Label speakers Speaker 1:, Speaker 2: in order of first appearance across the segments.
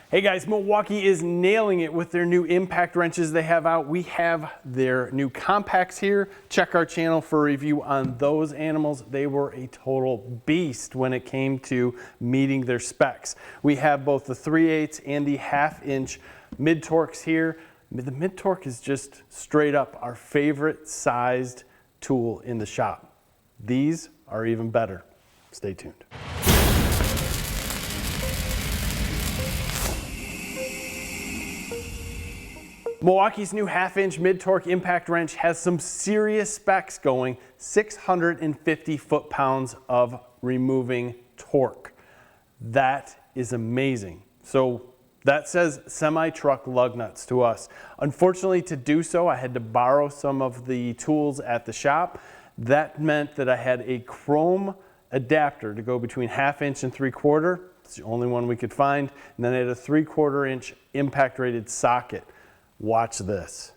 Speaker 1: Hey guys, Milwaukee is nailing it with their new impact wrenches they have out. We have their new compacts here. Check our channel for a review on those animals. They were a total beast when it came to meeting their specs. We have both the 3/8 and the 1/2 inch mid torques here. The mid torque is just straight up our favorite sized tool in the shop. These are even better. Stay tuned. Milwaukee's new 1/2 inch mid-torque impact wrench has some serious specs going, 650 foot-pounds of removing torque. That is amazing. So that says semi-truck lug nuts to us. Unfortunately, to do so, I had to borrow some of the tools at the shop. That meant that I had a chrome adapter to go between 1/2 inch and 3/4. It's the only one we could find. And then I had a 3/4 inch impact rated socket. Watch this.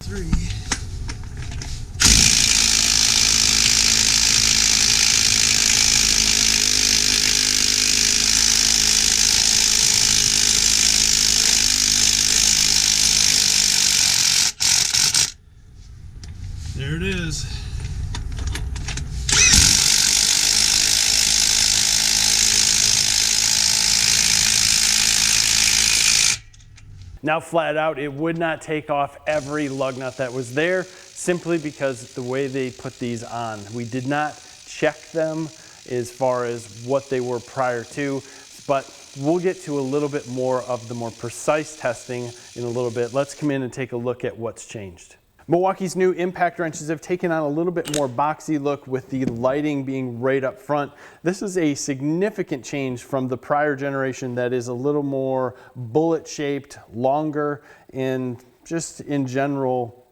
Speaker 2: There it is.
Speaker 1: Now flat out, it would not take off every lug nut that was there simply because the way they put these on. We did not check them as far as what they were prior to, but we'll get to a little bit more of the more precise testing in a little bit. Let's come in and take a look at what's changed. Milwaukee's new impact wrenches have taken on a little bit more boxy look with the lighting being right up front. This is a significant change from the prior generation that is a little more bullet shaped, longer, and just in general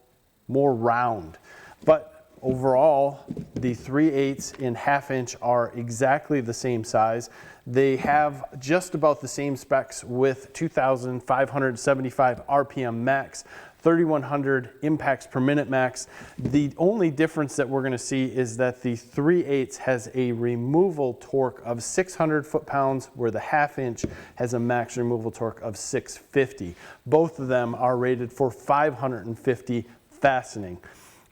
Speaker 1: more round. But overall, the 3/8 and 1/2 inch are exactly the same size. They have just about the same specs with 2,575 RPM max, 3,100 impacts per minute max. The only difference that we're going to see is that the 3/8 has a removal torque of 600 foot-pounds, where the 1/2 inch has a max removal torque of 650. Both of them are rated for 550 fastening.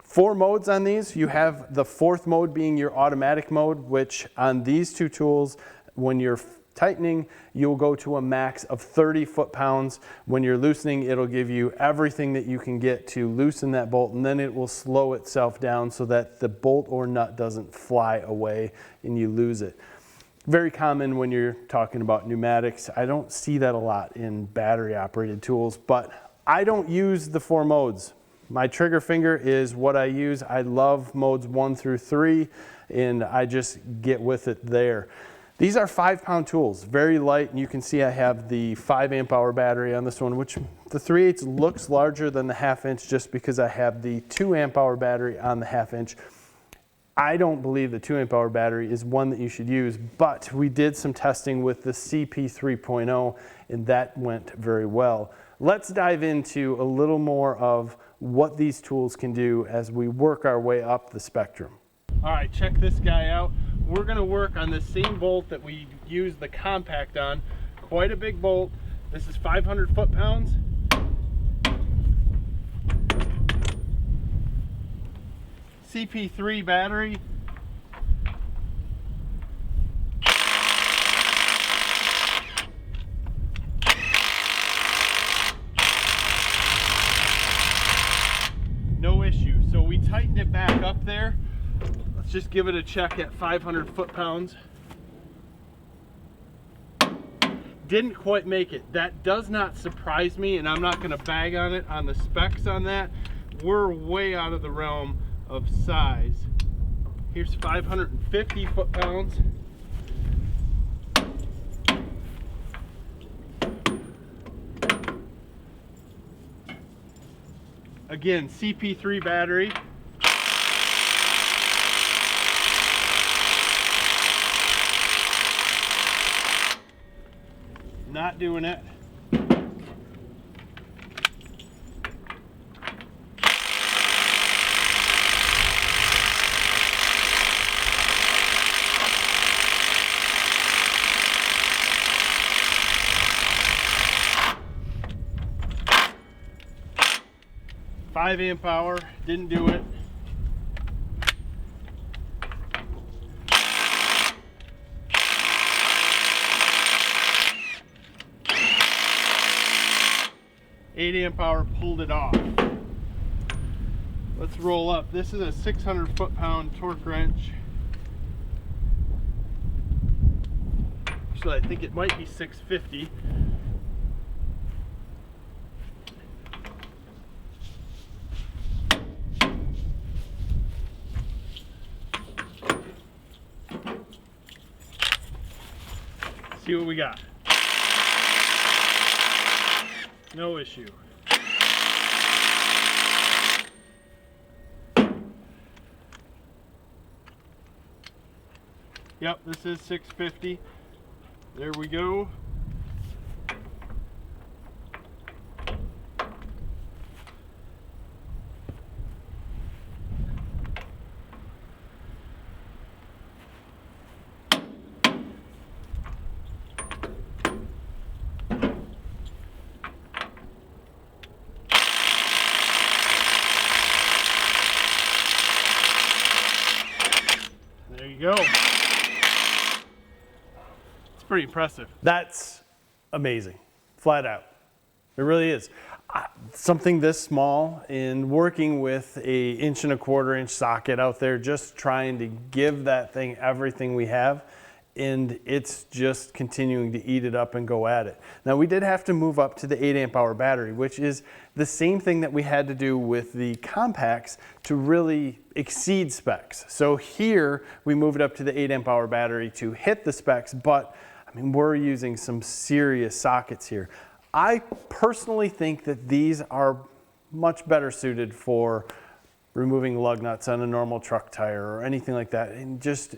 Speaker 1: 4 modes on these. You have the 4th mode being your automatic mode, which on these two tools, when you're tightening, you'll go to a max of 30 foot-pounds. When you're loosening, it'll give you everything that you can get to loosen that bolt, and then it will slow itself down so that the bolt or nut doesn't fly away and you lose it. Very common when you're talking about pneumatics. I don't see that a lot in battery-operated tools, but I don't use the 4 modes. My trigger finger is what I use. I love modes 1 through 3, and I just get with it there. These are 5-pound tools, very light, and you can see I have the 5 amp hour battery on this one, which the 3/8 looks larger than the 1/2 inch just because I have the 2 amp hour battery on the 1/2 inch. I don't believe the 2 amp hour battery is one that you should use, but we did some testing with the CP 3.0 and that went very well. Let's dive into a little more of what these tools can do as we work our way up the spectrum. All right, check this guy out. We're going to work on the same bolt that we used the compact on. Quite a big bolt. This is 500 foot-pounds. CP3 battery. No issue. So we tightened it back up there. Let's just give it a check at 500 foot-pounds. Didn't quite make it. That does not surprise me, and I'm not going to bag on it on the specs on that. We're way out of the realm of size. Here's 550 foot-pounds. Again, CP3 battery. Not doing it. 5 amp hour, didn't do it. Eight amp hour pulled it off. Let's roll up. This is a 600 foot-pound torque wrench. Actually, I think it might be 650. See what we got. No issue. Yep, this is 650. There we go. There you go. Pretty impressive. That's amazing, flat out. It really is. Something this small, and working with a 1¼ inch socket out there, just trying to give that thing everything we have, and it's just continuing to eat it up and go at it. Now, we did have to move up to the 8 amp hour battery, which is the same thing that we had to do with the compacts to really exceed specs. So here we moved up to the 8 amp hour battery to hit the specs, but I mean, we're using some serious sockets here. I personally think that these are much better suited for removing lug nuts on a normal truck tire or anything like that, and just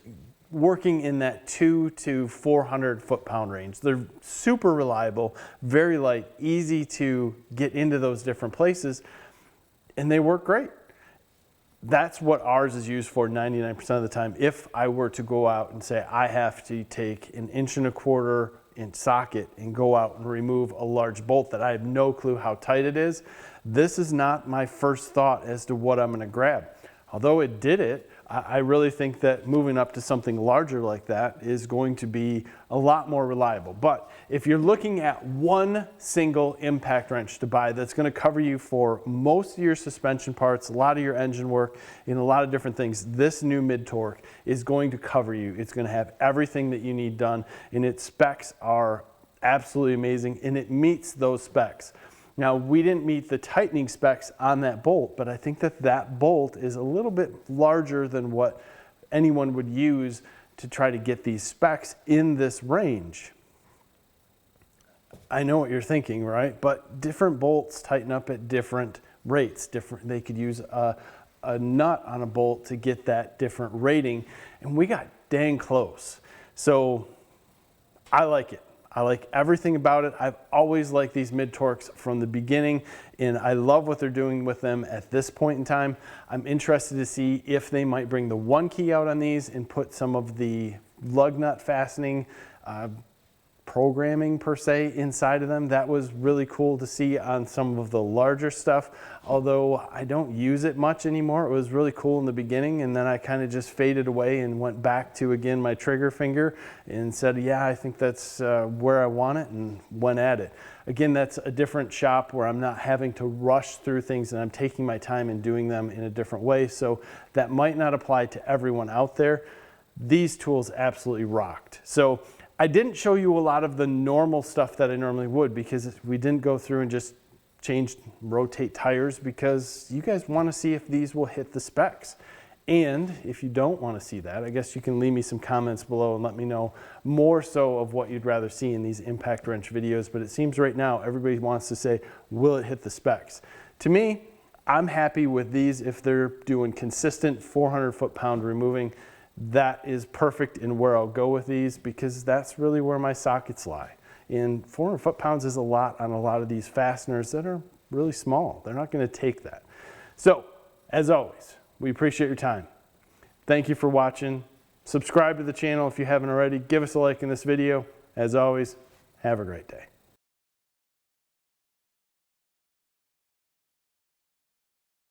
Speaker 1: working in that 200 to 400 foot-pound range. They're super reliable, very light, easy to get into those different places, and they work great. That's what ours is used for 99% of the time. If I were to go out and say I have to take an 1¼ inch socket and go out and remove a large bolt that I have no clue how tight it is, this is not my first thought as to what I'm going to grab. Although it did it, I really think that moving up to something larger like that is going to be a lot more reliable. But if you're looking at one single impact wrench to buy that's going to cover you for most of your suspension parts, a lot of your engine work, and a lot of different things, this new mid-torque is going to cover you. It's going to have everything that you need done, and its specs are absolutely amazing, and it meets those specs. Now, we didn't meet the tightening specs on that bolt, but I think that that bolt is a little bit larger than what anyone would use to try to get these specs in this range. I know what you're thinking, right? But different bolts tighten up at different rates. They could use a nut on a bolt to get that different rating, and we got dang close. So I like it. I like everything about it. I've always liked these mid-torques from the beginning, and I love what they're doing with them at this point in time. I'm interested to see if they might bring the 1 key out on these and put some of the lug nut fastening programming per se inside of them. That was really cool to see on some of the larger stuff, although I don't use it much anymore. It was really cool in the beginning, and then I kind of just faded away and went back to, again, my trigger finger and said, yeah, I think that's where I want it, and went at it. Again, that's a different shop where I'm not having to rush through things, and I'm taking my time and doing them in a different way, so that might not apply to everyone out there. These tools absolutely rocked. So I didn't show you a lot of the normal stuff that I normally would, because we didn't go through and just rotate tires, because you guys want to see if these will hit the specs. And if you don't want to see that, I guess you can leave me some comments below and let me know more so of what you'd rather see in these impact wrench videos. But it seems right now everybody wants to say, will it hit the specs? To me, I'm happy with these if they're doing consistent 400 foot-pound removing. That is perfect in where I'll go with these, because that's really where my sockets lie. And 400 foot-pounds is a lot on a lot of these fasteners that are really small. They're not going to take that. So, as always, we appreciate your time. Thank you for watching. Subscribe to the channel if you haven't already. Give us a like in this video. As always, have a great day.